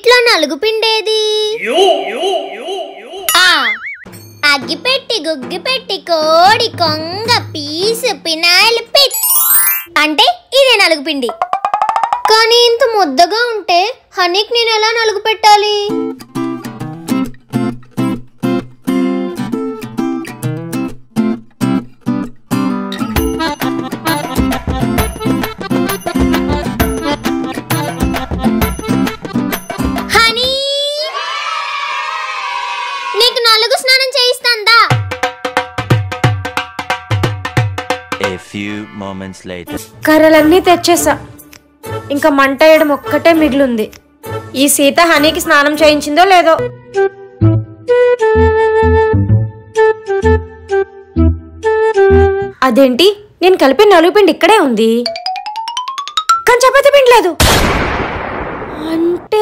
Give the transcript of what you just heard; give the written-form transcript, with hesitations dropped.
రెండిట్లో నలుగు పిండేది? అగ్గిపెట్టి, గుగ్గిపెట్టి, కోడి, కొంగ, పీసు, పినాయిల్, పిట్ అంటే ఇదే నలుగు పిండి. కానీ ఇంత ముద్దగా ఉంటే హనీకి నేను ఎలా నలుగు పెట్టాలి? హనీ, నీకు నలుగు స్నానం చేయిస్తాందా? కర్రలన్నీ తెచ్చేసా, ఇంకా మంట వేయడం ఒక్కటే మిగిలింది. ఈ సీత హనీకి స్నానం చేయించిందో లేదో. అదేంటి, నేను కలిపిన నలుగు పిండి ఇక్కడే ఉంది, కానీ చపాతీ పిండి లేదు. అంటే